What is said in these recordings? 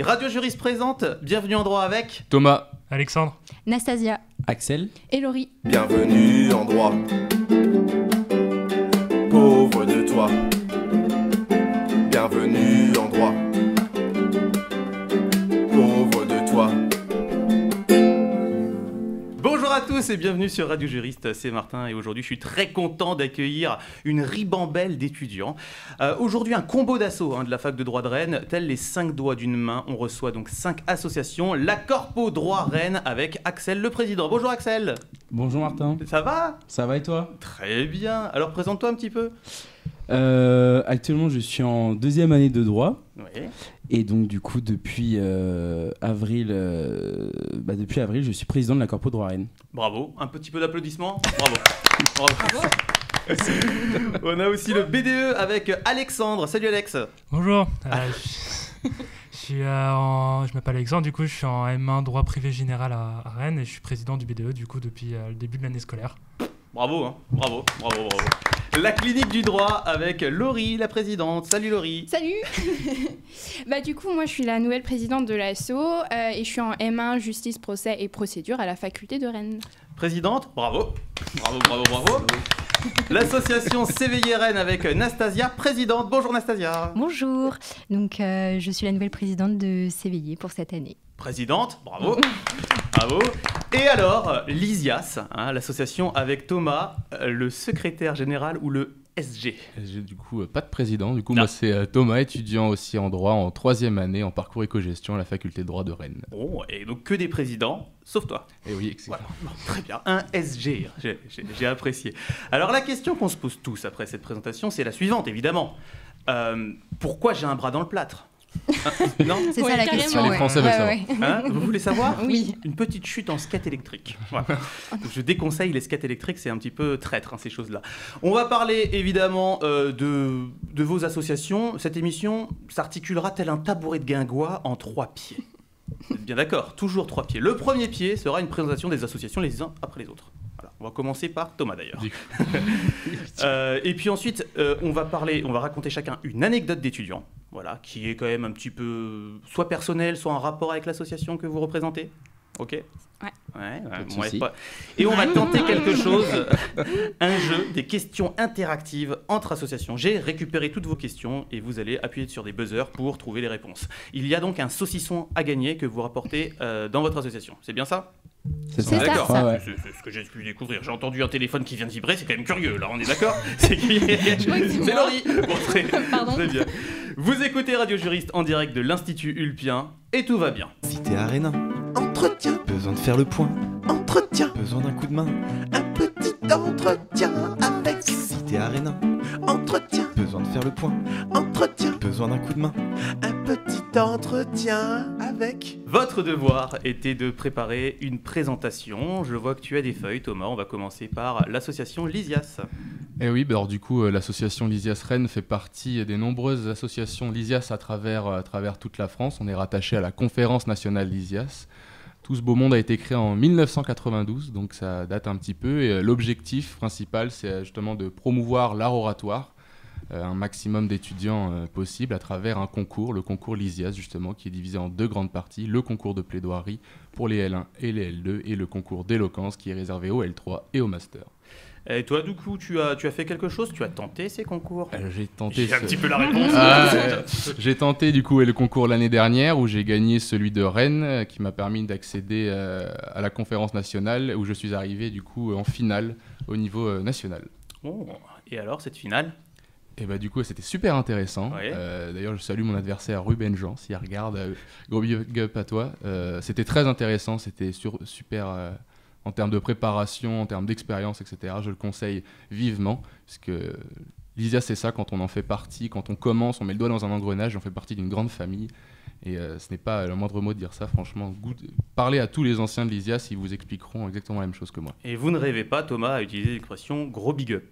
Radio Juriste présente, bienvenue en droit avec Thomas, Alexandre, Nastasia, Axel et Laurie. Bienvenue en droit, pauvre de toi. Bienvenue en droit, pauvre de toi. Bonjour à tous et bienvenue sur Radio Juriste, c'est Martin et aujourd'hui je suis très content d'accueillir une ribambelle d'étudiants. Aujourd'hui un combo d'assaut de la fac de droit de Rennes, tels les 5 doigts d'une main, on reçoit donc 5 associations, la Corpo Droit Rennes avec Axel le président. Bonjour Axel. Bonjour Martin. Ça va ? Ça va et toi ? Très bien, alors présente-toi un petit peu. Actuellement je suis en 2e année de droit. Oui. Et donc du coup depuis avril, je suis président de la Corpo Droit Rennes. Bravo, un petit peu d'applaudissements. Bravo. Bravo. On a aussi le BDE avec Alexandre. Salut Alex. bonjour. Je m'appelle Alexandre, du coup je suis en M1 droit privé général à Rennes et je suis président du BDE du coup depuis le début de l'année scolaire. Bravo, hein. Bravo. La clinique du droit avec Laurie, la présidente. Salut Laurie. Salut. Du coup, moi je suis la nouvelle présidente de l'ASSO et je suis en M1 justice, procès et procédure à la faculté de Rennes. Présidente, bravo. L'association S'éveiller Rennes avec Nastasia, présidente. Bonjour Nastasia. Bonjour, donc je suis la nouvelle présidente de S'éveiller pour cette année. Présidente, bravo. Et alors, l'ISIAS, l'association avec Thomas, le secrétaire général ou le SG. j'ai du coup pas de président, moi c'est Thomas, étudiant aussi en droit en 3e année en parcours éco-gestion à la faculté de droit de Rennes. Bon, et donc que des présidents, sauf toi. Et oui, exactement. Voilà. Bon, très bien, un SG, j'ai apprécié. Alors la question qu'on se pose tous après cette présentation, c'est la suivante évidemment. Pourquoi j'ai un bras dans le plâtre ? Non ? C'est ça la carrément. question. Les Français veulent savoir. Vous voulez savoir ? Oui. Une petite chute en skate électrique. Voilà. Je déconseille les skates électriques, c'est un petit peu traître ces choses-là. On va parler évidemment de vos associations. Cette émission s'articulera tel un tabouret de guingois en 3 pieds. Vous êtes bien d'accord ? Toujours 3 pieds. Le premier pied sera une présentation des associations les uns après les autres. Voilà. On va commencer par Thomas d'ailleurs. Et puis ensuite, on va raconter chacun une anecdote d'étudiant, voilà, qui est quand même un petit peu soit personnelle, soit en rapport avec l'association que vous représentez. Ok ? Ouais. Et on va tenter quelque chose, un jeu, des questions interactives entre associations. J'ai récupéré toutes vos questions et vous allez appuyer sur des buzzers pour trouver les réponses. Il y a donc un saucisson à gagner que vous rapportez dans votre association. C'est bien ça ? C'est ça. D'accord. Ouais. C'est ce que j'ai pu découvrir. J'ai entendu un téléphone qui vient de vibrer, c'est quand même curieux. Là, on est d'accord ? C'est Laurie. Bon, très bien. Vous écoutez Radio Juriste en direct de l'Institut Ulpien et tout va bien. Cité Arena, entretien, besoin de faire le point. Entretien, besoin d'un coup de main. Un petit entretien avec Cité Arena. Entretien, besoin de faire le point. Entretien, besoin d'un coup de main. Un petit entretien avec... Votre devoir était de préparer une présentation. Je vois que tu as des feuilles, Thomas. On va commencer par l'association Lisias. Et oui, alors du coup l'association Lisias Rennes fait partie des nombreuses associations Lisias à travers toute la France. On est rattaché à la conférence nationale Lisias. Tout ce beau monde a été créé en 1992, donc ça date un petit peu. Et l'objectif principal, c'est justement de promouvoir l'art oratoire, un maximum d'étudiants possible à travers un concours, le concours Lisias justement, qui est divisé en 2 grandes parties. Le concours de plaidoirie pour les L1 et les L2 et le concours d'éloquence qui est réservé aux L3 et au master. Et toi, du coup, tu as fait quelque chose ? Tu as tenté ces concours ? J'ai tenté. J'ai un petit peu la réponse. J'ai tenté du coup le concours l'année dernière où j'ai gagné celui de Rennes qui m'a permis d'accéder à la conférence nationale où je suis arrivé du coup en finale au niveau national. Oh, et alors cette finale ? Et du coup c'était super intéressant. Ouais. D'ailleurs je salue mon adversaire Ruben Jean s'il regarde. Gros big up à toi. C'était très intéressant, c'était super. En termes de préparation, en termes d'expérience, etc. Je le conseille vivement, parce que Lisias, c'est ça, quand on en fait partie, quand on commence, on met le doigt dans un engrenage, on fait partie d'une grande famille. Et ce n'est pas le moindre mot de dire ça, franchement. Parlez à tous les anciens de Lisias, ils vous expliqueront exactement la même chose que moi. Et vous ne rêvez pas, Thomas, à utiliser l'expression gros big up.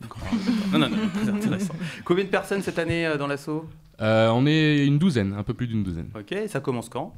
Non, très intéressant. Combien de personnes cette année dans l'asso ? On est une douzaine, un peu plus d'une douzaine. Ok, ça commence quand ?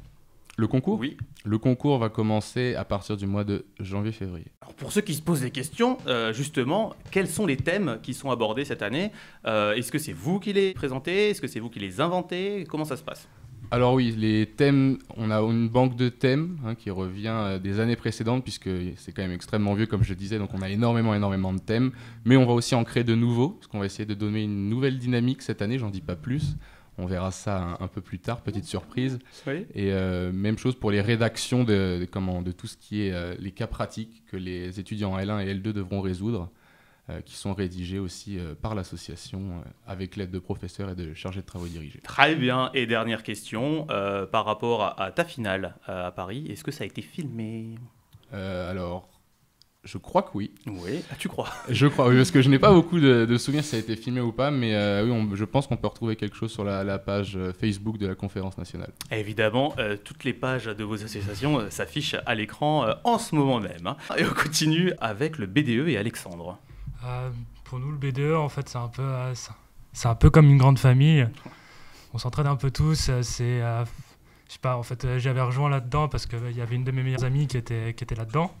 Le concours ? Oui. Le concours va commencer à partir du mois de janvier-février. Alors pour ceux qui se posent des questions, justement, quels sont les thèmes qui sont abordés cette année ? Est-ce que c'est vous qui les présentez ? Est-ce que c'est vous qui les inventez ? Comment ça se passe ? Alors oui, les thèmes, on a une banque de thèmes qui revient des années précédentes, puisque c'est quand même extrêmement vieux, comme je disais, donc on a énormément de thèmes, mais on va aussi en créer de nouveaux, parce qu'on va essayer de donner une nouvelle dynamique cette année, j'en dis pas plus, on verra ça un peu plus tard, petite surprise. Oui. Et même chose pour les rédactions de tout ce qui est les cas pratiques que les étudiants en L1 et L2 devront résoudre, qui sont rédigés aussi par l'association avec l'aide de professeurs et de chargés de travaux dirigés. Très bien. Et dernière question, par rapport à ta finale à Paris, est-ce que ça a été filmé ? Alors, je crois que oui. Oui, tu crois ? Je crois, oui, parce que je n'ai pas beaucoup de souvenirs si ça a été filmé ou pas, mais oui, je pense qu'on peut retrouver quelque chose sur la page Facebook de la conférence nationale. Évidemment, toutes les pages de vos associations s'affichent à l'écran en ce moment même. Hein. Et on continue avec le BDE et Alexandre. Pour nous, le BDE, en fait, c'est un peu comme une grande famille. On s'entraide un peu tous. Je sais pas, en fait, j'avais rejoint là-dedans parce qu'il y avait une de mes meilleures amies qui était là-dedans.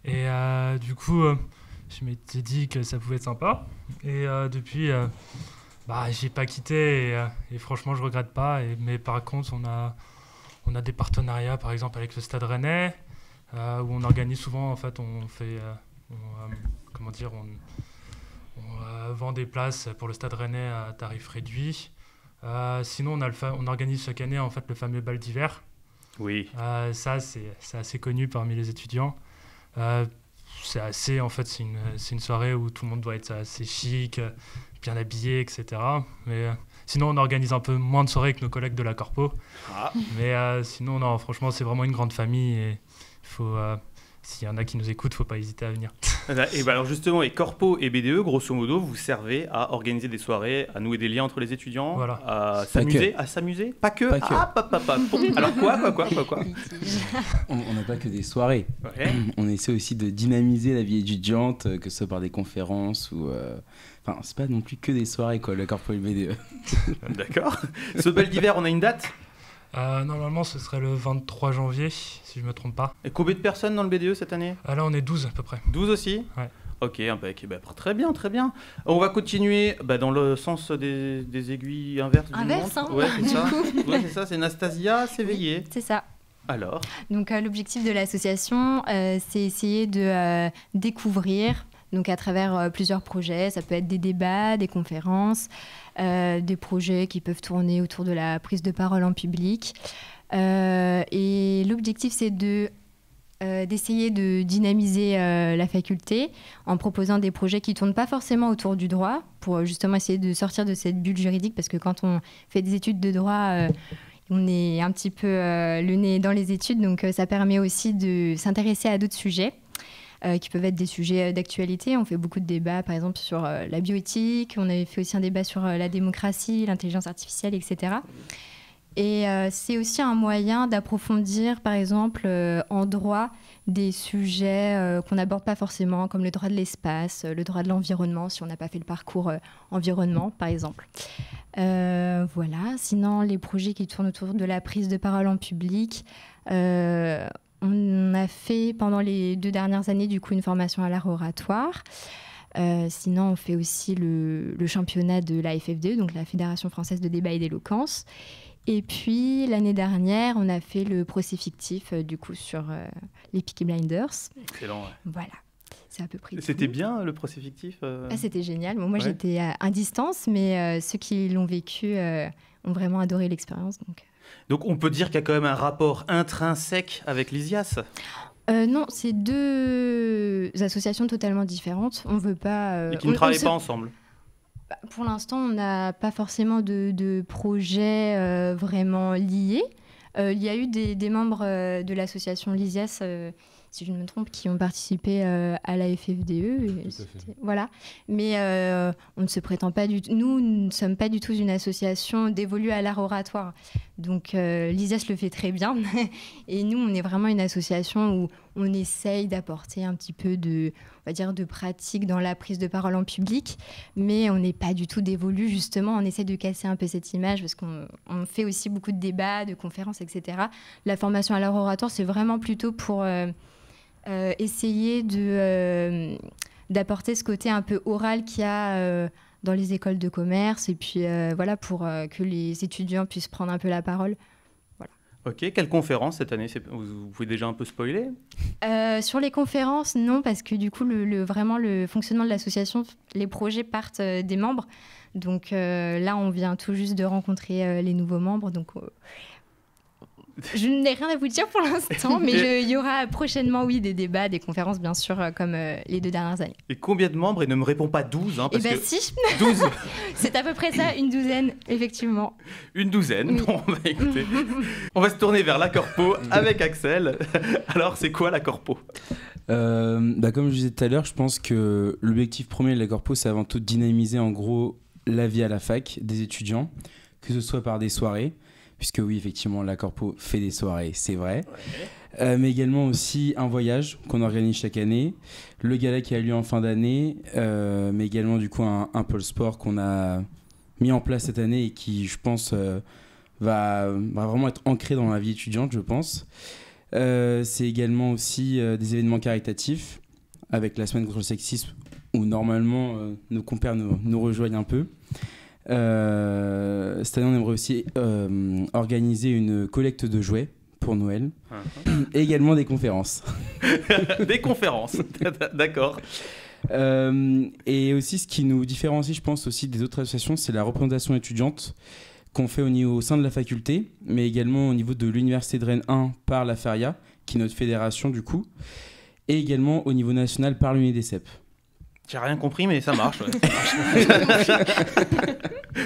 Et du coup, je m'étais dit que ça pouvait être sympa. Et depuis, j'ai pas quitté et franchement, je regrette pas. Mais par contre, on a des partenariats, par exemple, avec le Stade Rennais, où on organise souvent, en fait, on vend des places pour le Stade Rennais à tarif réduit. Sinon, on organise chaque année, en fait, le fameux bal d'hiver. Oui. Ça, c'est assez connu parmi les étudiants. C'est une soirée où tout le monde doit être assez chic, bien habillé, etc. Mais sinon, on organise un peu moins de soirées que nos collègues de la Corpo. Ah. Mais sinon, non, franchement, c'est vraiment une grande famille et s'il y en a qui nous écoutent, il ne faut pas hésiter à venir. Et alors justement, et Corpo et BDE, grosso modo, vous servez à organiser des soirées, à nouer des liens entre les étudiants, voilà. à s'amuser. Pas que. Alors quoi On n'a pas que des soirées. Ouais. On essaie aussi de dynamiser la vie étudiante, que ce soit par des conférences ou... Enfin, c'est pas non plus que des soirées, quoi, le Corpo et le BDE. D'accord. Ce bal d'hiver, on a une date ? Normalement, ce serait le 23 janvier, si je ne me trompe pas. Et combien de personnes dans le BDE cette année ? Là, on est 12 à peu près. 12 aussi ? Ouais. Ok, impec. Très bien. On va continuer dans le sens des aiguilles inverses d'une montre. Hein. Ouais, c'est ça. Ouais, c'est ça, c'est Nastasia s'éveiller. C'est ça. Alors ? Donc, l'objectif de l'association, c'est essayer de découvrir, donc à travers plusieurs projets, ça peut être des débats, des conférences, des projets qui peuvent tourner autour de la prise de parole en public. Et l'objectif, c'est d'essayer de dynamiser la faculté en proposant des projets qui ne tournent pas forcément autour du droit, pour justement essayer de sortir de cette bulle juridique, parce que quand on fait des études de droit, on est un petit peu le nez dans les études, donc ça permet aussi de s'intéresser à d'autres sujets. Qui peuvent être des sujets d'actualité. On fait beaucoup de débats, par exemple, sur la bioéthique. On avait fait aussi un débat sur la démocratie, l'intelligence artificielle, etc. Et c'est aussi un moyen d'approfondir, par exemple, en droit, des sujets qu'on n'aborde pas forcément, comme le droit de l'espace, le droit de l'environnement, si on n'a pas fait le parcours environnement, par exemple. Voilà. Sinon, les projets qui tournent autour de la prise de parole en public... on a fait pendant les 2 dernières années du coup une formation à l'art oratoire. Sinon, on fait aussi le championnat de la FFDE, donc la Fédération française de débat et d'éloquence. Et puis l'année dernière, on a fait le procès fictif du coup sur les Peaky Blinders. Excellent. Ouais. Voilà. C'est à peu près. C'était bien le procès fictif C'était génial. Bon, moi, j'étais à distance, mais ceux qui l'ont vécu ont vraiment adoré l'expérience. Donc on peut dire qu'il y a quand même un rapport intrinsèque avec l'ISIAS ? Non, c'est 2 associations totalement différentes. On veut pas... Et qui ne travaillent pas ensemble ? Pour l'instant, on n'a pas forcément de projet vraiment liés. Il y a eu des membres de l'association l'ISIAS, si je ne me trompe, qui ont participé à la FFDE. Voilà. Mais on ne se prétend pas du tout. Nous ne sommes pas du tout une association dévolue à l'art oratoire. Donc l'ISIAS le fait très bien. Et nous, on est vraiment une association où on essaye d'apporter un petit peu de pratique dans la prise de parole en public. Mais on n'est pas du tout dévolu, justement. On essaie de casser un peu cette image parce qu'on fait aussi beaucoup de débats, de conférences, etc. La formation à l'art oratoire, c'est vraiment plutôt pour... essayer d'apporter ce côté un peu oral qu'il y a dans les écoles de commerce et puis voilà, pour que les étudiants puissent prendre un peu la parole. Ok, quelle conférence cette année? Vous pouvez déjà un peu spoiler? Sur les conférences, non, parce que du coup, vraiment le fonctionnement de l'association, les projets partent des membres. Donc là, on vient tout juste de rencontrer les nouveaux membres. Donc je n'ai rien à vous dire pour l'instant, mais il y aura prochainement, oui, des débats, des conférences, bien sûr, comme les 2 dernières années. Et combien de membres? Et ne me réponds pas 12, hein, Eh parce bien, que... si 12. C'est à peu près ça, une douzaine, effectivement. Une douzaine. Oui. Bon, bah écoutez, on va se tourner vers la Corpo avec Axel. Alors, c'est quoi la Corpo? Comme je disais tout à l'heure, je pense que l'objectif premier de la Corpo, c'est avant tout de dynamiser en gros la vie à la fac des étudiants, que ce soit par des soirées, puisque oui, effectivement, la Corpo fait des soirées, c'est vrai. Ouais. Mais également aussi un voyage qu'on organise chaque année, le gala qui a lieu en fin d'année, mais également du coup un pôle sport qu'on a mis en place cette année et qui, je pense, va vraiment être ancré dans la vie étudiante, je pense. C'est également aussi des événements caritatifs, avec la semaine contre le sexisme, où normalement nos compères nous rejoignent un peu. Cette année, on aimerait aussi organiser une collecte de jouets pour Noël. Et également des conférences. Des conférences, d'accord. Et aussi, ce qui nous différencie, je pense, aussi des autres associations, c'est la représentation étudiante qu'on fait au sein de la faculté, mais également au niveau de l'Université de Rennes 1 par la Feria, qui est notre fédération du coup, et également au niveau national par l'UNIDCEP. J'ai rien compris, mais ça marche. Ouais.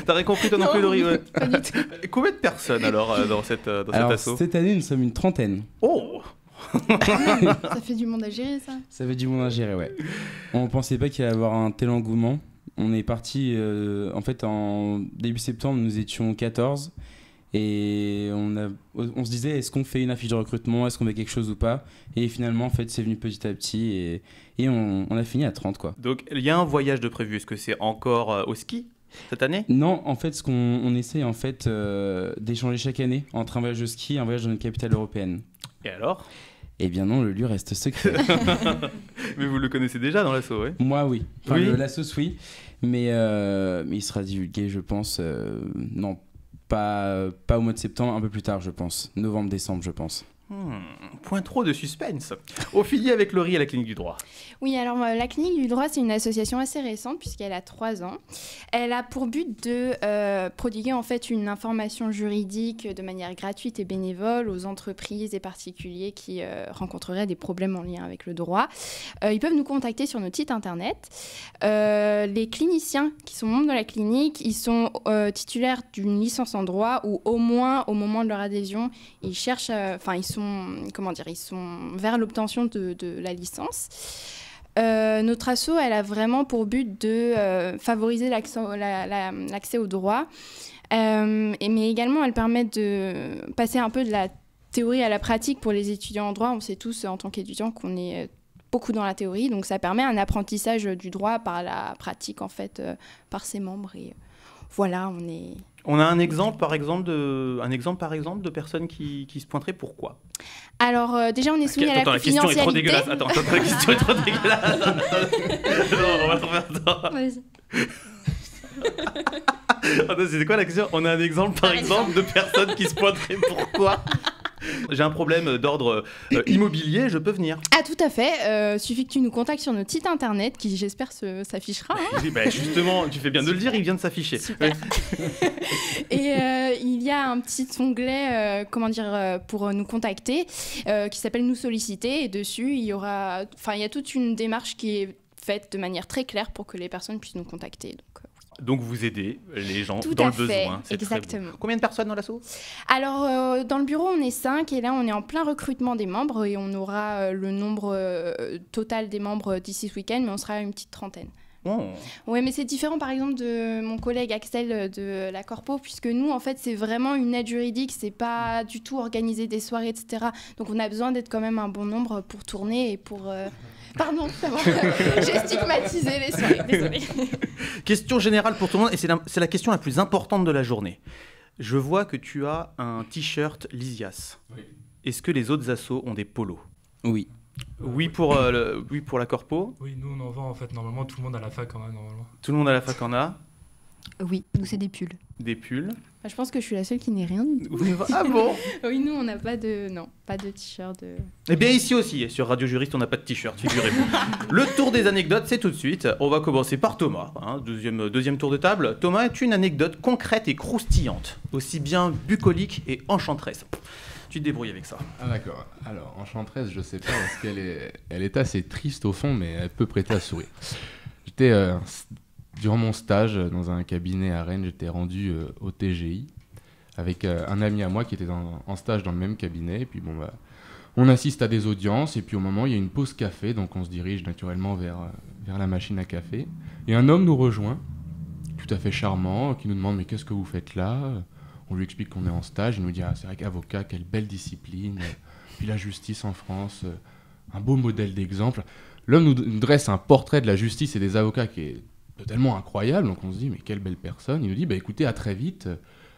T'as rien compris, toi non plus, Laurie? Ouais. Pas du tout. Combien de personnes alors dans cet asso? Cette année, nous sommes une 30aine. Oh. Ça fait du monde à gérer, ça. Ça fait du monde à gérer, ouais. On pensait pas qu'il allait y avoir un tel engouement. On est parti, en fait, en début septembre, nous étions 14. Et on se disait, est-ce qu'on fait une affiche de recrutement? Est-ce qu'on fait quelque chose ou pas? Et finalement, en fait, c'est venu petit à petit. Et on a fini à 30, quoi. Donc, il y a un voyage de prévu. Est-ce que c'est encore au ski cette année? Non, en fait, on essaie en fait, d'échanger chaque année entre un voyage de ski et un voyage dans une capitale européenne. Et alors? Eh bien non, le lieu reste secret. Mais vous le connaissez déjà dans l'asso, oui? Moi, oui. Enfin, Oui. L'assos, oui. Mais il sera divulgué, je pense. Non, pas au mois de septembre, un peu plus tard, je pense. Novembre-décembre, je pense. Point trop de suspense. Ophélie avec Laurie à la Clinique du Droit. Oui, alors la Clinique du Droit, c'est une association assez récente puisqu'elle a 3 ans. Elle a pour but de prodiguer en fait une information juridique de manière gratuite et bénévole aux entreprises et particuliers qui rencontreraient des problèmes en lien avec le droit. Ils peuvent nous contacter sur notre site internet. Les cliniciens qui sont membres de la clinique, ils sont titulaires d'une licence en droit ou au moins au moment de leur adhésion, ils cherchent, ils sont vers l'obtention de la licence. Notre asso, elle a vraiment pour but de favoriser l'accès au droit, mais également elle permet de passer un peu de la théorie à la pratique pour les étudiants en droit. On sait tous en tant qu'étudiants qu'on est beaucoup dans la théorie, donc ça permet un apprentissage du droit par la pratique en fait, par ses membres. Et voilà, On a un exemple par exemple de personnes qui se pointeraient. Pourquoi? Alors déjà, on est soumis à la confidentialité. La question est trop dégueulasse. Attends, la question est trop dégueulasse. Non, on va trop faire ça. Vas-y. Attends, c'est quoi la question? On a un exemple par exemple de personnes qui se pointeraient. Pourquoi? J'ai un problème d'ordre immobilier, je peux venir. Ah, tout à fait. Suffit que tu nous contactes sur notre site internet qui, j'espère, s'affichera. Hein. Oui, justement, tu fais bien de le dire, il vient de s'afficher. Super. Et il y a un petit onglet pour nous contacter qui s'appelle Nous solliciter. Et dessus, il y a toute une démarche qui est faite de manière très claire pour que les personnes puissent nous contacter. Donc vous aidez les gens tout dans le fait, besoin. C'est exactement. Très beau. Combien de personnes dans l'asso? Alors, dans le bureau, on est 5 et là, on est en plein recrutement des membres et on aura le nombre total des membres d'ici ce week-end, mais on sera à une petite 30aine. Oh. Oui, mais c'est différent par exemple de mon collègue Axel de la Corpo, puisque nous, en fait, c'est vraiment une aide juridique, c'est pas du tout organiser des soirées, etc. Donc on a besoin d'être quand même un bon nombre pour tourner et pour... Pardon, c'est bon. J'ai stigmatisé les soirées, désolée. Question générale pour tout le monde, et c'est la question la plus importante de la journée. Je vois que tu as un t-shirt Lysias. Oui. Est-ce que les autres assos ont des polos? Oui. Oui pour la Corpo. Oui, nous on en vend en fait. Normalement, tout le monde à la fac en a normalement. Tout le monde à la fac en a. Oui, nous c'est des pulls. Des pulls. Je pense que je suis la seule qui n'ait rien du tout. Ah bon? Oui, nous, on n'a pas de... Non, pas de t-shirt. Eh bien ici aussi, sur Radio Juriste, on n'a pas de t-shirt, figurez-vous. Le tour des anecdotes, c'est tout de suite. On va commencer par Thomas, hein, deuxième tour de table. Thomas est une anecdote concrète et croustillante, aussi bien bucolique et enchanteresse. Tu te débrouilles avec ça. Ah d'accord. Alors, enchanteresse, je sais pas, parce elle est assez triste au fond, mais elle peut prêter à sourire. Durant mon stage dans un cabinet à Rennes, j'étais rendu au TGI avec un ami à moi qui était en stage dans le même cabinet. Et puis on assiste à des audiences et puis au moment il y a une pause café, donc on se dirige naturellement vers la machine à café. Et un homme nous rejoint, tout à fait charmant, qui nous demande mais qu'est-ce que vous faites là? On lui explique qu'on est en stage, il nous dit c'est vrai qu'avocat, quelle belle discipline, puis la justice en France, un beau modèle d'exemple. L'homme nous dresse un portrait de la justice et des avocats qui est totalement incroyable, donc on se dit mais quelle belle personne. Il nous dit écoutez, à très vite,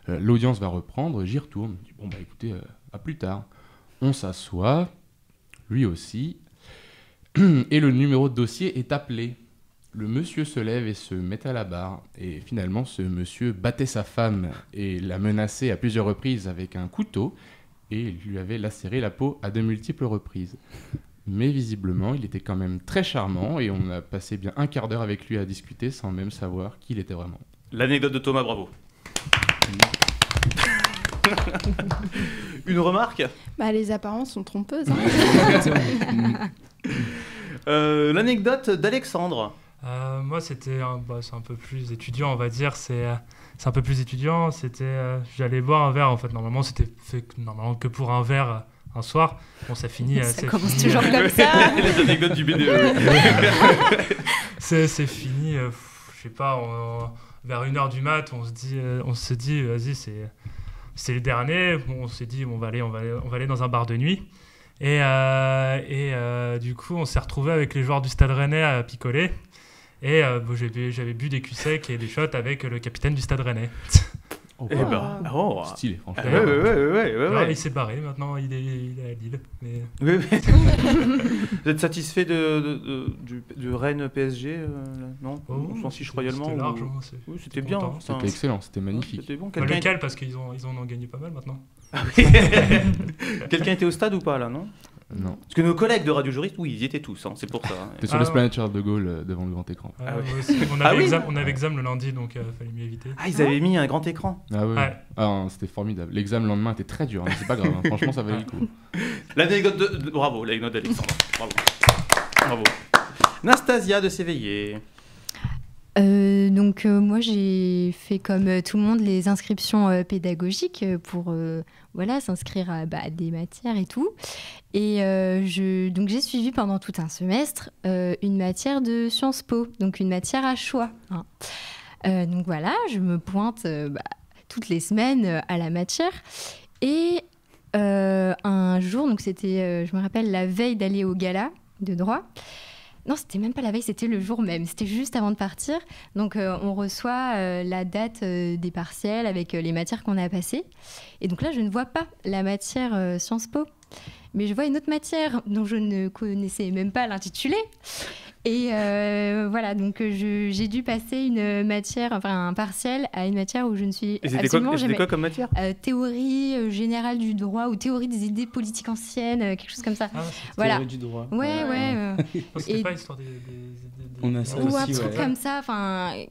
l'audience va reprendre, j'y retourne. On dit écoutez, à plus tard. On s'assoit, lui aussi, et le numéro de dossier est appelé. Le monsieur se lève et se met à la barre, et finalement ce monsieur battait sa femme et l'a menacée à plusieurs reprises avec un couteau et lui avait lacéré la peau à de multiples reprises. Mais visiblement, il était quand même très charmant et on a passé bien un quart d'heure avec lui à discuter sans même savoir qui il était vraiment. L'anecdote de Thomas, bravo. Une remarque? Les apparences sont trompeuses. Hein. L'anecdote d'Alexandre. Moi, c'est un peu plus étudiant, on va dire. C'est un peu plus étudiant. J'allais boire un verre, en fait. Normalement, c'était fait que pour un verre un soir. Bon, ça finit. Ça commence toujours comme ça. Les anecdotes du BDE. c'est fini. Je sais pas. Vers 1h du mat, on se dit, vas-y, c'est le dernier. Bon, on s'est dit, on va aller dans un bar de nuit. Et du coup, on s'est retrouvés avec les joueurs du Stade Rennais à picoler. Et j'avais bu des culs secs et des shots avec le capitaine du Stade Rennais. Stylé, franchement. Ouais. Il s'est barré, maintenant il est à Lille. Mais... Oui. Vous êtes satisfait du Rennes PSG non? On s'en fiche royalement. C'était large, oui, c'était bien. C'était excellent, c'était magnifique. C'était bon. Lequel, parce qu'ils en ont gagné pas mal maintenant. Quelqu'un était au stade ou pas là, non? Non. Parce que nos collègues de Radio Juriste, oui, ils y étaient tous, hein, c'est pour ça. T'es sur l'esplanade Charles de Gaulle devant le grand écran. On avait examen le lundi, donc fallait mieux éviter. Ah, ils avaient mis un grand écran. Ah oui. Ouais. Ah, c'était formidable. L'examen le lendemain était très dur, mais c'est pas grave. Hein. Franchement, ça valait le coup. L'anecdote bravo, l'anecdote d'Alexandre. Bravo. Nastasia de s'éveiller. Moi j'ai fait comme tout le monde les inscriptions pédagogiques pour s'inscrire à des matières et tout. Et j'ai suivi pendant tout un semestre une matière de Sciences Po, donc une matière à choix. Hein. Je me pointe toutes les semaines à la matière. Et un jour, donc c'était, je me rappelle, la veille d'aller au gala de droit. Non, c'était même pas la veille, c'était le jour même. C'était juste avant de partir. Donc, on reçoit la date des partiels avec les matières qu'on a passées. Et donc là, je ne vois pas la matière Sciences Po. Mais je vois une autre matière dont je ne connaissais même pas l'intitulé. Et donc j'ai dû passer une matière, un partiel à une matière où je ne suis absolument jamais... C'était quoi comme matière? Théorie générale du droit ou théorie des idées politiques anciennes, quelque chose comme ça. Théorie du droit. Ouais. C'était pas histoire des On a ça ou aussi, un truc comme ça,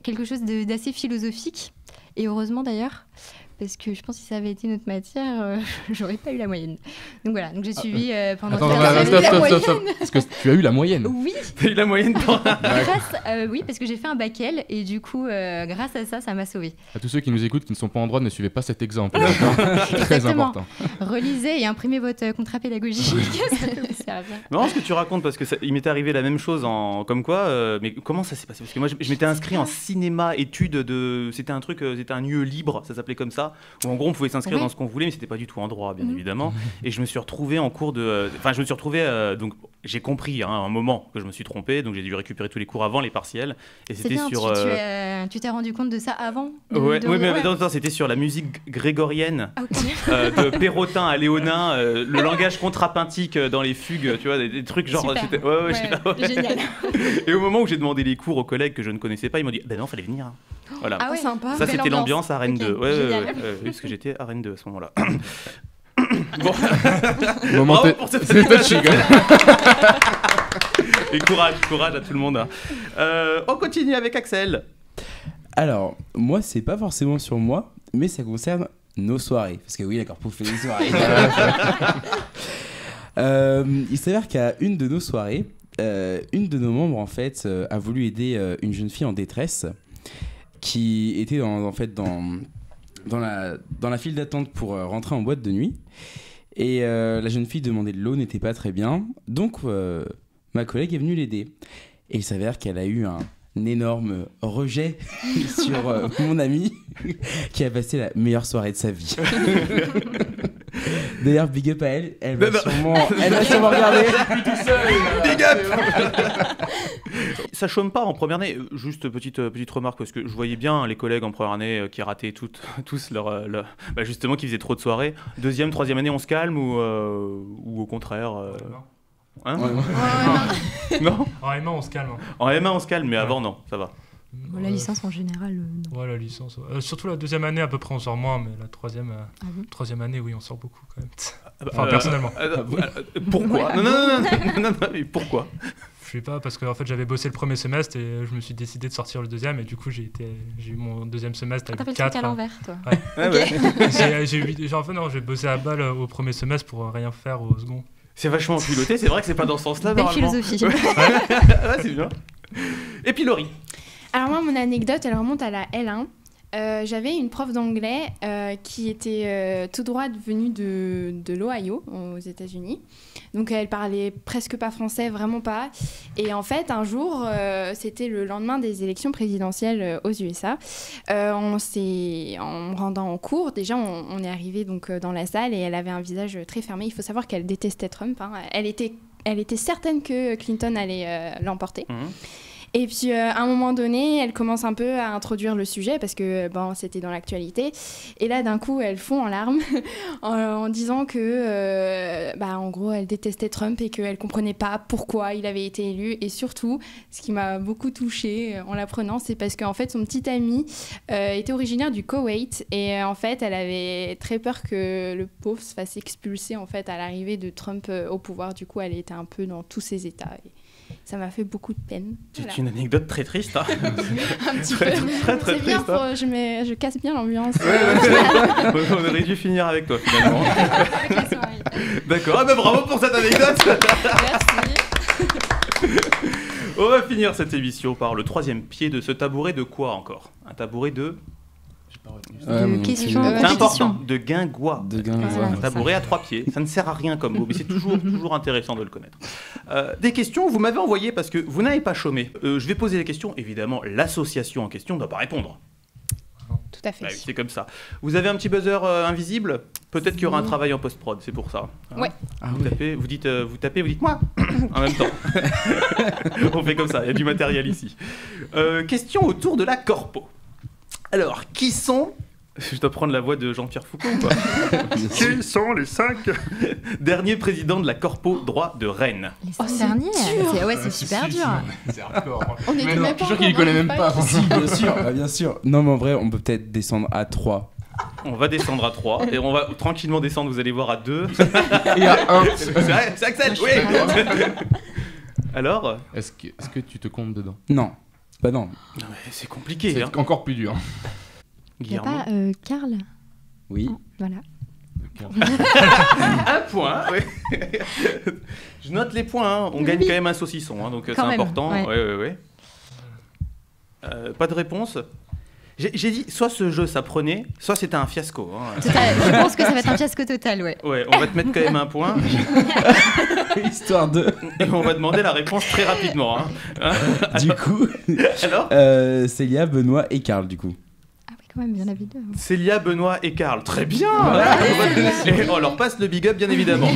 quelque chose d'assez philosophique. Et heureusement d'ailleurs, parce que je pense que si ça avait été une autre matière, j'aurais pas eu la moyenne. Donc voilà, j'ai suivi pendant stop. Parce que tu as eu la moyenne. Oui. Tu as eu la moyenne pour... Oui, parce que j'ai fait un bac L et du coup, grâce à ça, ça m'a sauvée. À tous ceux qui nous écoutent, qui ne sont pas en droit, ne suivez pas cet exemple. Très important. Relisez et imprimez votre contrat pédagogique. Ça peut vous servir. Non, ce que tu racontes, parce que il m'était arrivé la même chose comme quoi. Mais comment ça s'est passé? Parce que moi, je m'étais inscrit en cinéma études c'était un lieu libre, ça s'appelait comme ça. Où en gros on pouvait s'inscrire dans ce qu'on voulait, mais c'était pas du tout en droit, bien évidemment. Et je me suis retrouvé en cours de... donc j'ai compris à un moment que je me suis trompé, donc j'ai dû récupérer tous les cours avant les partiels. Et c'était bien, sur... tu t'es rendu compte de ça avant mais c'était sur la musique grégorienne, de Perrotin à Léonin, le langage contrapuntique dans les fugues, tu vois, des trucs genre... Génial. Et au moment où j'ai demandé les cours aux collègues que je ne connaissais pas, ils m'ont dit, ben non, fallait venir. Voilà. Ah ouais, sympa. Ça, Belle c'était ambiance. l'ambiance à Rennes Ok, 2. Ouais, génial. parce que j'étais à Rennes 2 à ce moment-là. Bon. Moment Bravo t- pour cette c'est touchy, quand même. Et courage à tout le monde. Hein. On continue avec Axel. Alors, moi, c'est pas forcément sur moi, mais ça concerne nos soirées. Parce que oui, la Corpo fait des soirées. Il s'avère qu'à une de nos soirées, une de nos membres, en fait, a voulu aider une jeune fille en détresse qui était dans la file d'attente pour rentrer en boîte de nuit. Et la jeune fille demandait de l'eau, n'était pas très bien. Donc, ma collègue est venue l'aider. Et il s'avère qu'elle a eu un énorme rejet sur mon amie qui a passé la meilleure soirée de sa vie. D'ailleurs, big up à elle. Elle va sûrement regarder. Big up. Ça chôme pas en première année. Juste petite remarque, parce que je voyais bien les collègues en première année qui rataient tous justement, qui faisaient trop de soirées. Deuxième, troisième année, on se calme ou au contraire hein Non. En M1, on se calme. En M1, on se calme, mais avant, non, ça va. La licence en général, non. Ouais, la licence. Surtout la deuxième année, à peu près, on sort moins, mais la troisième année, oui, on sort beaucoup quand même. Enfin, personnellement. Pourquoi non, mais pourquoi? Je sais pas, parce que en fait, j'avais bossé le premier semestre et je me suis décidé de sortir le deuxième, et du coup, j'ai eu mon deuxième semestre T'as avec fait le 4. truc à l'envers, toi. Ouais. J'ai bossé à balle au premier semestre pour rien faire au second. C'est vachement piloté, c'est vrai que c'est pas dans ce sens-là, Belle normalement. philosophie. Ouais, c'est bien. Et puis Laurie. Alors moi, mon anecdote, elle remonte à la L1. J'avais une prof d'anglais qui était tout droit venue de l'Ohio, aux États-Unis. Donc elle parlait presque pas français, vraiment pas. Et en fait, un jour, c'était le lendemain des élections présidentielles aux USA. En me rendant en cours, déjà, on est arrivé donc dans la salle et elle avait un visage très fermé. Il faut savoir qu'elle détestait Trump. Hein. Elle était certaine que Clinton allait l'emporter. Et puis, à un moment donné, elle commence un peu à introduire le sujet parce que c'était dans l'actualité. Et là, d'un coup, elle fond en larmes en disant que, en gros, elle détestait Trump et qu'elle comprenait pas pourquoi il avait été élu. Et surtout, ce qui m'a beaucoup touchée en l'apprenant, c'est parce qu'en fait, son petit ami était originaire du Koweït. Et en fait, elle avait très peur que le pauvre se fasse expulser en fait, à l'arrivée de Trump au pouvoir. Du coup, elle était un peu dans tous ses états. Et ça m'a fait beaucoup de peine. C'est une anecdote très triste. Hein. Un petit très, peu. Très, très c'est bien, triste. je casse bien l'ambiance. On aurait dû finir avec toi finalement. D'accord, bravo pour cette anecdote. Merci. On va finir cette émission par le troisième pied de ce tabouret de quoi encore? Un tabouret de... questions. C'est important, de guingois. Voilà, Un tabouret à 3 pieds. Ça ne sert à rien comme mot, mais c'est toujours intéressant de le connaître. Des questions, vous m'avez envoyé parce que vous n'avez pas chômé. Je vais poser les questions. Évidemment, l'association en question ne doit pas répondre. Tout à fait. Bah oui, c'est comme ça. Vous avez un petit buzzer invisible? Peut-être qu'il y aura un travail en post-prod, c'est pour ça. Hein. Ouais. Vous tapez, vous dites moi en même temps. On fait comme ça, il y a du matériel ici. Question autour de la corpo. Alors, qui sont... Je dois prendre la voix de Jean-Pierre Foucault ou pas? Qui sont les 5 derniers présidents de la corpo droit de Rennes? Les 5 derniers. C'est super dur. C'est hardcore. On était Mais non, même je pas suis sûr qu'il ne connaît même pas. Si, bien sûr, bien sûr. Non, mais en vrai, on peut peut-être descendre à 3. On va descendre à 3 et on va tranquillement descendre, vous allez voir, à 2. Et à 1. C'est Axel, oui. Alors Est-ce que tu te comptes dedans? Non, bah non. Non, mais c'est compliqué. C'est Hein. encore plus dur. Il n'y a Guillermo. pas Karl. Oui. Voilà. Un point, oui. Je note les points, hein. On gagne quand même un saucisson, hein, donc c'est même, important. ouais. Pas de réponse? J'ai dit, soit ce jeu ça prenait, soit c'était un fiasco. Hein. Total, je pense que ça va être un fiasco total, ouais. Ouais, on va te mettre quand même un point. Histoire de... Et on va demander la réponse très rapidement. Hein. Du coup, Alors Célia, Benoît et Karl, du coup. Ah oui, quand même, il y en avait 2. Célia, Benoît et Karl. Très bien. Et on leur passe le big up, bien évidemment.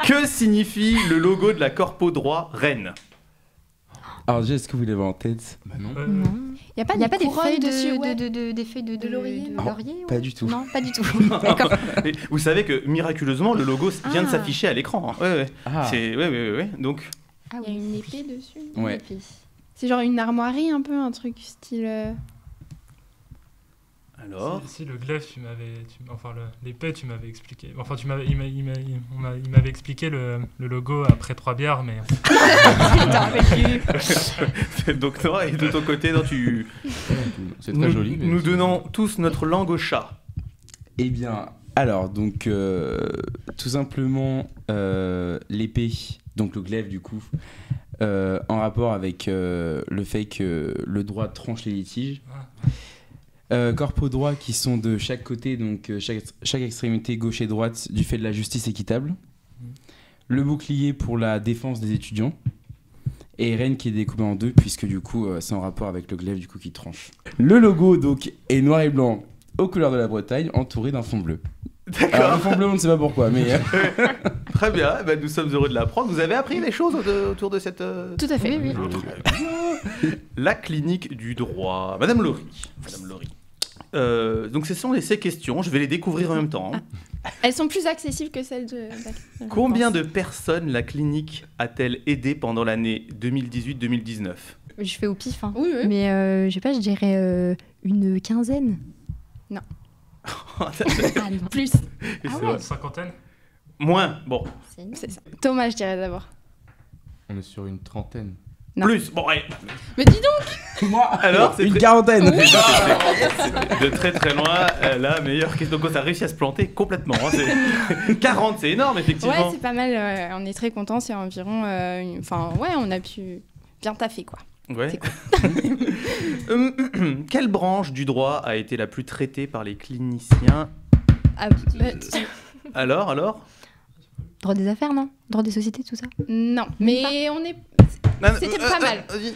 Que signifie le logo de la Corpo Droit Rennes? Alors déjà, est-ce que vous l'avez en tête? Bah non. Non. Il n'y a pas des feuilles dessus, des feuilles de laurier. de Non, laurier pas ouais. du tout. Non, pas du tout. D'accord. Et vous savez que miraculeusement, le logo vient de s'afficher à l'écran. Hein. Ouais. Ah. Ouais. Donc, Ah Il y a une épée dessus. Ouais. C'est genre une armoirie un peu, un truc style... Alors Si le glaive, enfin l'épée, tu m'avais expliqué. Enfin, il m'avait expliqué le logo après 3 bières, mais. Donc toi, et de ton côté, non, C'est très joli. mais Nous c'est- donnons tous notre langue au chat. Eh bien, alors, donc, tout simplement, l'épée, donc le glaive, du coup, en rapport avec le fait que le droit tranche les litiges. Corpo droit qui sont de chaque côté, donc chaque extrémité gauche et droite, du fait de la justice équitable. Le bouclier pour la défense des étudiants. Et reine qui est découpé en deux, puisque du coup, c'est en rapport avec le glaive du coup qui tranche. Le logo, donc, est noir et blanc aux couleurs de la Bretagne, entouré d'un fond bleu. Alors, D'accord. le fond bleu, on ne sait pas pourquoi, mais... Très bien, ben, nous sommes heureux de l'apprendre. Vous avez appris des choses autour de cette... Tout à fait. Oui, oui. La clinique du droit. Madame Laurie. Madame Laurie. Donc ce sont ces questions, je vais les découvrir en même temps. Elles sont plus accessibles que celles de... Combien de personnes la clinique a-t-elle aidé pendant l'année 2018-2019? Je fais au pif, hein. Oui, oui. Mais je sais pas, je dirais une quinzaine. Ah non. Plus. C'est Ah vrai. ouais, cinquantaine. Moins, bon, C'est ça. Thomas, je dirais d'abord. On est sur une trentaine. Non. plus, bon, allez. Mais dis donc. Moi, Alors, c'est une très- quarantaine. De très très loin, la meilleure question. Donc ça a réussi à se planter complètement. Hein. 40, c'est énorme, effectivement. Ouais, c'est pas mal. On est très contents. C'est environ... Enfin, ouais, on a pu bien taffer, quoi. Ouais. C'est Quelle branche du droit a été la plus traitée par les cliniciens? Ah, Alors Droit des affaires, non? Droit des sociétés, tout ça? non, mais on est... C'était pas mal. Vas-y.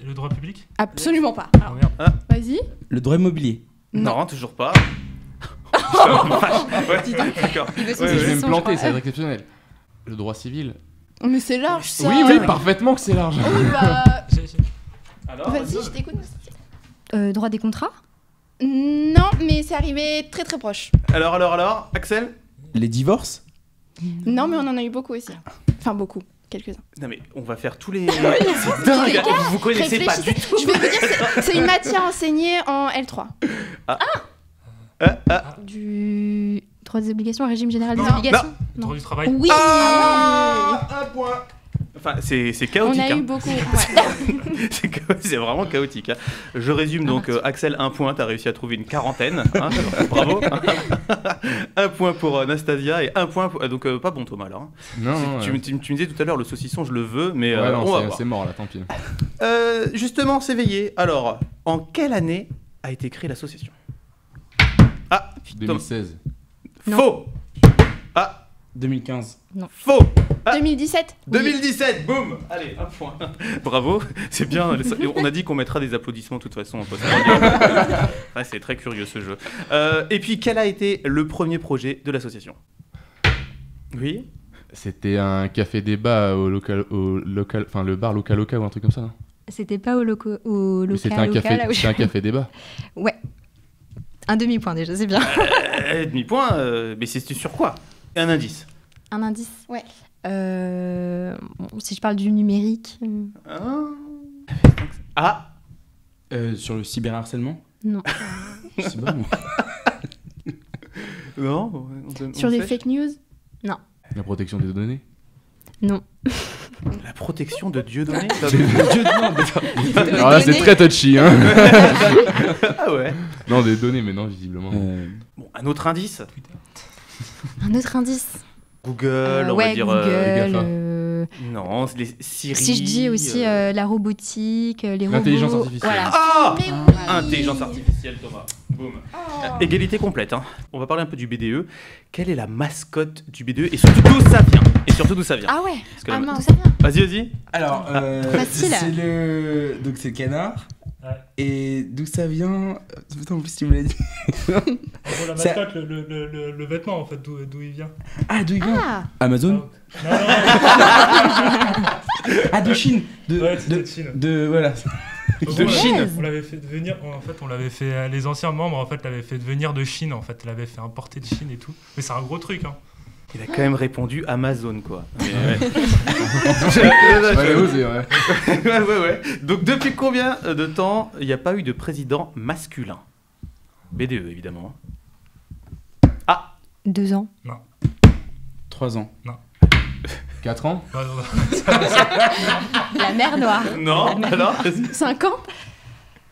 Le droit public. Absolument pas. Oh, Alors, merde. vas-y. Le droit immobilier. Non, toujours pas. Ouais, d'accord. Il veut Ouais, son Je vais saucisson, me je planter, crois. c'est exceptionnel. Le droit civil. Oh, mais c'est large, ça. Oui, parfaitement que c'est large. Oui, bah... Alors, Vas-y, je t'écoute. Droit des contrats? Non, mais c'est arrivé très très proche. alors, Axel? Les divorces. Non, mais on en a eu beaucoup aussi. Enfin, beaucoup. Quelques-uns. Non mais on va faire tous les... C'est dingue, vous connaissez pas du tout. Je vais vous dire, c'est une matière enseignée en L3. Du droit des obligations, régime général des Non, obligations? Droit du travail. Oui. Un point. Enfin, c'est On chaotique. a eu hein. beaucoup. Ouais. C'est vraiment chaotique. Hein. Je résume donc, Axel, 1 point, t'as réussi à trouver une quarantaine. Hein, bravo. 1 point pour Anastasia et 1 point pour... donc pas bon Thomas là. Hein. Non, Tu me disais tout à l'heure, le saucisson, je le veux, mais ouais, non, on va c'est- voir. c'est mort là, tant pis. Justement, s'éveiller. Alors, en quelle année a été créée l'association? Ah, Thomas. 2016. Non. Faux. Ah, 2015. faux. Ah. 2017. 2017, boum. Allez, 1 point. Bravo, c'est bien. On a dit qu'on mettra des applaudissements de toute façon en post. Ouais, c'est très curieux ce jeu. Et puis, quel a été le premier projet de l'association? Oui. C'était un café débat au local, enfin le bar local ou un truc comme ça, non? C'était pas au Mais local, C'était un café, là où c'était un café débat. Ouais. Un demi-point déjà, c'est bien. Demi-point, mais c'est sur quoi? Un indice. Un indice? Ouais. Bon, si je parle du numérique... Ah, Sur le cyberharcèlement. Non. Je sais pas, moi. non. Sur les fake news. La protection des données. Non. La protection de Dieu donné. Alors là, c'est très touchy, hein. Ah ouais. Non, des données, mais non, visiblement. Bon, un autre indice. Un autre indice? Google, on ouais, va dire. Google. les GAFA. Non, c'est les Siri. Si je dis aussi la robotique, les robots... L'intelligence artificielle. Voilà. Ah, Mais oui. intelligence artificielle, Thomas. Boum. Égalité complète. Hein. On va parler un peu du BDE. Quelle est la mascotte du BDE et surtout d'où ça vient? Ah ouais. Parce que Ah la- mince. Vas-y. Alors, Facile. c'est le... Donc c'est le canard. Ouais. Et d'où ça vient? Putain, en plus tu me l'as dit. En gros, la Ça- mascotte, le vêtement, en fait, d'où il vient. Ah, d'où il vient? Ah. Amazon? Non, Ah, de Chine. ouais, c'était de Chine. Voilà. En De gros, Chine. On l'avait fait devenir, en fait, les anciens membres, en fait, l'avaient fait devenir de Chine, en fait, l'avaient fait importer de Chine et tout. Mais c'est un gros truc, hein. Il a quand même répondu Amazon, quoi. Mais ouais. Ouais, osé, ouais. ouais. Donc, depuis combien de temps il n'y a pas eu de président masculin? BDE, évidemment. 2 ans. 3 ans. 4 ans. La mer Noire. Non, alors 5 ans.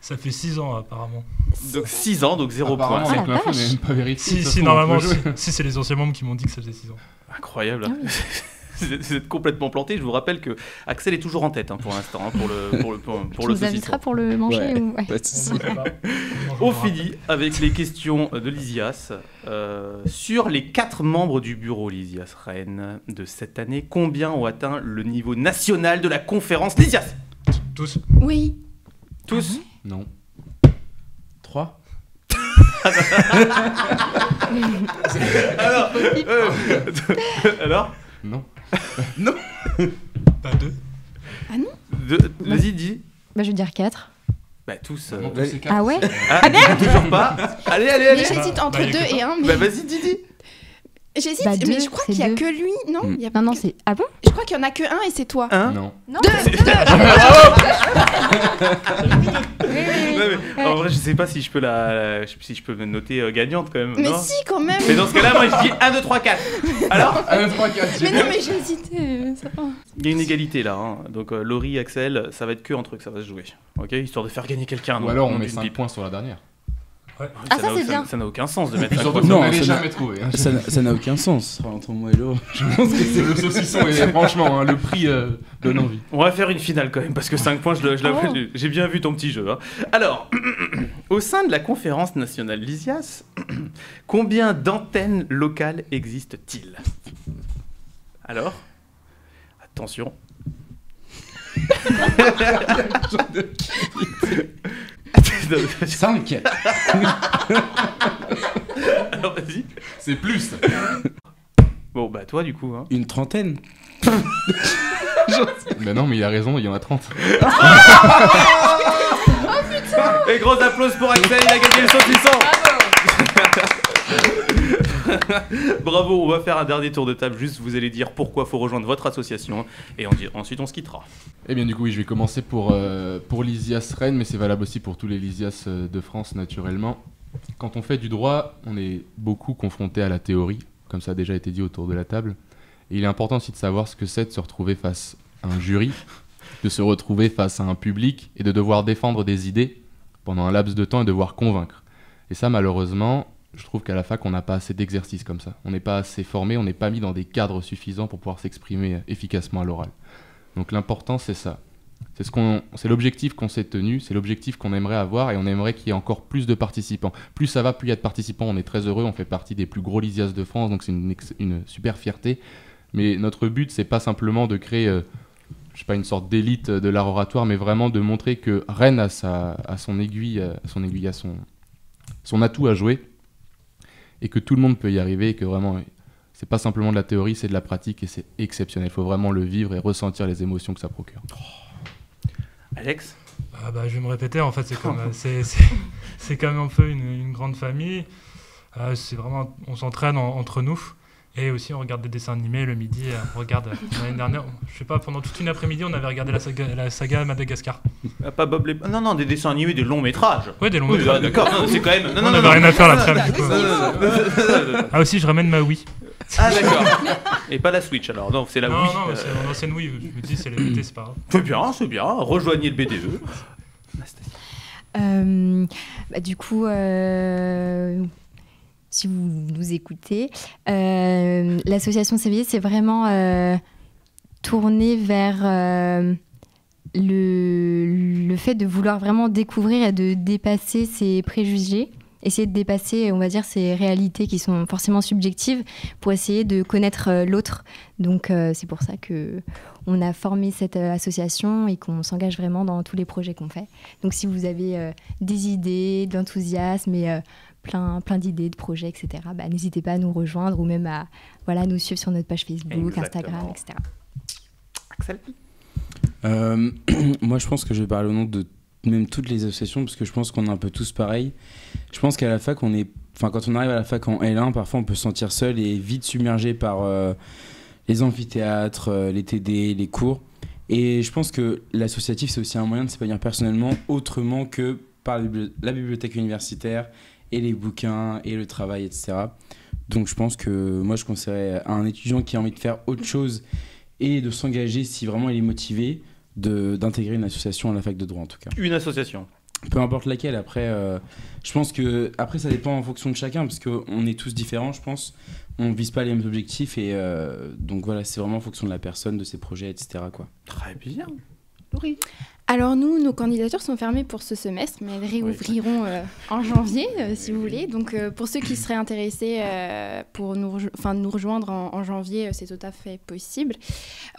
Ça fait 6 ans apparemment. Donc 6 ans, donc 0 point. Apparemment, C'est avec l'info, mais même pas vérifié. Si, ça si, se trouve, normalement, on peut jouer. si c'est les anciens membres qui m'ont dit que ça faisait 6 ans. incroyable. Ah oui. Vous êtes complètement planté. Je vous rappelle que Axel est toujours en tête pour l'instant, pour le Tu nous saucisson. inviteras pour le manger Ouais. ou... ouais. Pas de soucis. On finit avec les questions de Lysias. Sur les 4 membres du bureau Lysias Rennes de cette année, combien ont atteint le niveau national de la conférence Lysias? Tous. Oui. Tous? Non. 3. Alors, alors Non. Pas 2. Vas-y, dis. Bah, je veux dire 4. Bah, tous. Non, tous ces quatre, Ah ouais? c'est- Toujours pas. Allez, allez, Mais allez. j'hésite entre il y a 2 que et 1. Mais... Bah, vas-y, Didi. J'hésite, Bah, mais deux, je crois c'est qu'il y a deux. que lui. Non, il y a Non, non, que- c'est... Ah bon? Je crois qu'il y en a que un et c'est toi. Hein? Non. Non. Ouais, mais en vrai, je sais pas si je peux si je peux me noter gagnante quand même. Mais non si, quand même. Mais dans ce cas-là, moi je dis 1, 2, 3, 4. Alors 1, 2, 3, 4. Mais non, mais j'hésitais. Ça va. il y a une égalité là. Hein. Donc Laurie, Axel, ça va être que entre eux que ça va se jouer. Ok, histoire de faire gagner quelqu'un. Ou non, alors on non, met d'une 5 pipe. points sur la dernière. Ouais. Ah, ça, n'a- c'est bien. Ça n'a aucun sens de mettre Puis 5 surtout, points. vous Non, n'en avez ça n'a- jamais trouvé. Hein. Ça n'a aucun sens. Ce sera entre moi et Laure. Je pense que c'est Le saucisson, et franchement, hein, le prix donne envie. On va faire une finale quand même, parce que 5 points, j'ai bien vu ton petit jeu. Hein. Alors, au sein de la conférence nationale Lysias, combien d'antennes locales existent-ils? Alors, attention. Attends, 5. alors, vas-y. C'est plus. Bon, bah toi du coup. Hein. Une trentaine. Ben non, mais il a raison, il y en a 30. Et gros applaudissements pour Axel, il a gagné le saucisson. Bravo, on va faire un dernier tour de table. Juste, vous allez dire pourquoi faut rejoindre votre association. Et ensuite, on se quittera. Eh bien du coup, oui, je vais commencer pour Lysias Rennes, mais c'est valable aussi pour tous les Lysias de France, naturellement. Quand on fait du droit, on est beaucoup confronté à la théorie, comme ça a déjà été dit autour de la table. Et il est important aussi de savoir ce que c'est de se retrouver face à un jury, de se retrouver face à un public et de devoir défendre des idées pendant un laps de temps et devoir convaincre. Et ça, malheureusement, je trouve qu'à la fac, on n'a pas assez d'exercices comme ça. On n'est pas assez formé, on n'est pas mis dans des cadres suffisants pour pouvoir s'exprimer efficacement à l'oral. Donc l'important, c'est ça. C'est l'objectif qu'on s'est tenu, c'est l'objectif qu'on aimerait avoir, et on aimerait qu'il y ait encore plus de participants. Plus ça va, plus il y a de participants, on est très heureux, on fait partie des plus gros Lysias de France, donc c'est une super fierté. Mais notre but, c'est pas simplement de créer je sais pas, une sorte d'élite de l'art oratoire, mais vraiment de montrer que Rennes a son aiguille, son atout à jouer, et que tout le monde peut y arriver, et que vraiment, c'est pas simplement de la théorie, c'est de la pratique, et c'est exceptionnel. Il faut vraiment le vivre et ressentir les émotions que ça procure. Alex? Bah, je vais me répéter, en fait, c'est comme, c'est quand même un peu une grande famille. C'est vraiment, on s'entraîne entre nous. Et aussi, on regarde des dessins animés le midi. On regarde l'année dernière, je sais pas, pendant toute une après-midi, on avait regardé la saga Madagascar. Pas Bob les... Non, des dessins animés, des longs métrages. Ouais, des longs Oui, métrages. d'accord, non, c'est quand même. On n'avait rien à faire là-dessus. du coup. Non. Ah, aussi, je ramène ma Wii. Ah, d'accord. Et pas la Switch alors, non, c'est la Non, Wii. non, c'est mon ancienne Wii. Je me dis, c'est l'été, c'est pas grave. C'est bien. Rejoignez le BDE. Du coup, si vous nous écoutez, l'association S'éveiller, c'est vraiment tourné vers le fait de vouloir vraiment découvrir et de dépasser ses préjugés, essayer de dépasser, on va dire, ces réalités qui sont forcément subjectives pour essayer de connaître l'autre. Donc c'est pour ça qu'on a formé cette association et qu'on s'engage vraiment dans tous les projets qu'on fait. Donc si vous avez des idées, de l'enthousiasme et plein d'idées, de projets, etc., n'hésitez pas à nous rejoindre ou même à nous suivre sur notre page Facebook, Exactement. Instagram, etc. Axel? Moi, je pense que je vais parler au nom de même toutes les associations, parce que je pense qu'on est un peu tous pareils. Je pense qu'à la fac, quand on arrive à la fac en L1, parfois on peut se sentir seul et vite submergé par les amphithéâtres, les TD, les cours. Et je pense que l'associatif, c'est aussi un moyen de s'épanouir personnellement autrement que par la bibliothèque universitaire et les bouquins et le travail, etc. Donc je pense que moi je conseillerais à un étudiant qui a envie de faire autre chose et de s'engager, si vraiment il est motivé, d'intégrer une association à la fac de droit en tout cas. Une association. Peu importe laquelle, après, je pense que après ça dépend en fonction de chacun, parce qu'on est tous différents, je pense. On ne vise pas les mêmes objectifs, et donc voilà, c'est vraiment en fonction de la personne, de ses projets, etc. quoi. Très bien. Laurie. Alors nous, nos candidatures sont fermées pour ce semestre, mais elles réouvriront en janvier, si vous voulez. Donc pour ceux qui seraient intéressés pour nous rejoindre en janvier, c'est tout à fait possible.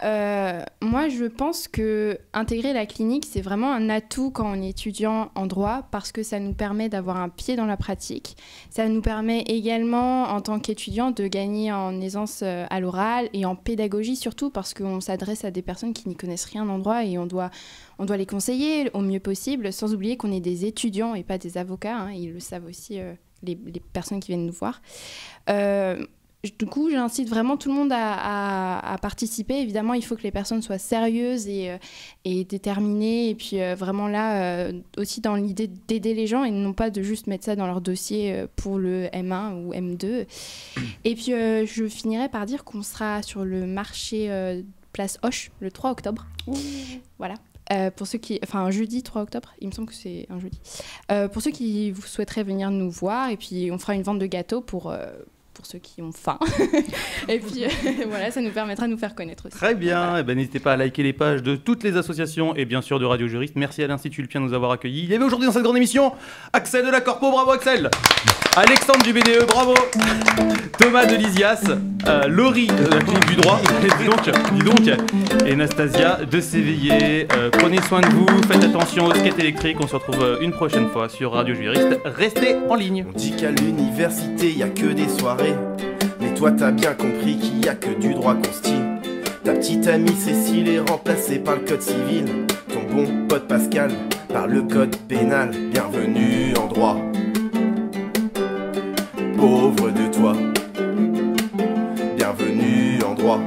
Moi, je pense que intégrer la clinique, c'est vraiment un atout quand on est étudiant en droit, parce que ça nous permet d'avoir un pied dans la pratique. Ça nous permet également, en tant qu'étudiant, de gagner en aisance à l'oral et en pédagogie, surtout parce qu'on s'adresse à des personnes qui n'y connaissent rien en droit et on doit les conseiller au mieux possible, sans oublier qu'on est des étudiants et pas des avocats. Hein, ils le savent aussi, les personnes qui viennent nous voir. Du coup, j'incite vraiment tout le monde à participer. Évidemment, il faut que les personnes soient sérieuses et déterminées. Et puis vraiment là, aussi dans l'idée d'aider les gens et non pas de juste mettre ça dans leur dossier pour le M1 ou M2. Et puis, je finirai par dire qu'on sera sur le marché Place Hoche le 3 octobre. Voilà. Pour ceux qui... Enfin, jeudi 3 octobre, il me semble que c'est un jeudi. Pour ceux qui souhaiteraient venir nous voir, et puis on fera une vente de gâteaux pour ceux qui ont faim. Et puis voilà, ça nous permettra de nous faire connaître aussi. Très bien, voilà. N'hésitez pas à liker les pages de toutes les associations et bien sûr de Radio Juriste. Merci à l'Institut Lupien de nous avoir accueillis. Il y avait aujourd'hui dans cette grande émission Axel de la Corpo, bravo Axel. Alexandre du BDE, bravo. Thomas de l'ISIAS, Laurie de la clinique du droit, dis donc, et Anastasia de s'éveiller. Prenez soin de vous, faites attention au skate électrique. On se retrouve une prochaine fois sur Radio Juriste. Restez en ligne. On dit qu'à l'université, y a que des soirées. Mais toi, t'as bien compris qu'il y a que du droit consti. Ta petite amie Cécile est remplacée par le code civil. Ton bon pote Pascal par le code pénal. Bienvenue en droit. Pauvre de toi, bienvenue en droit.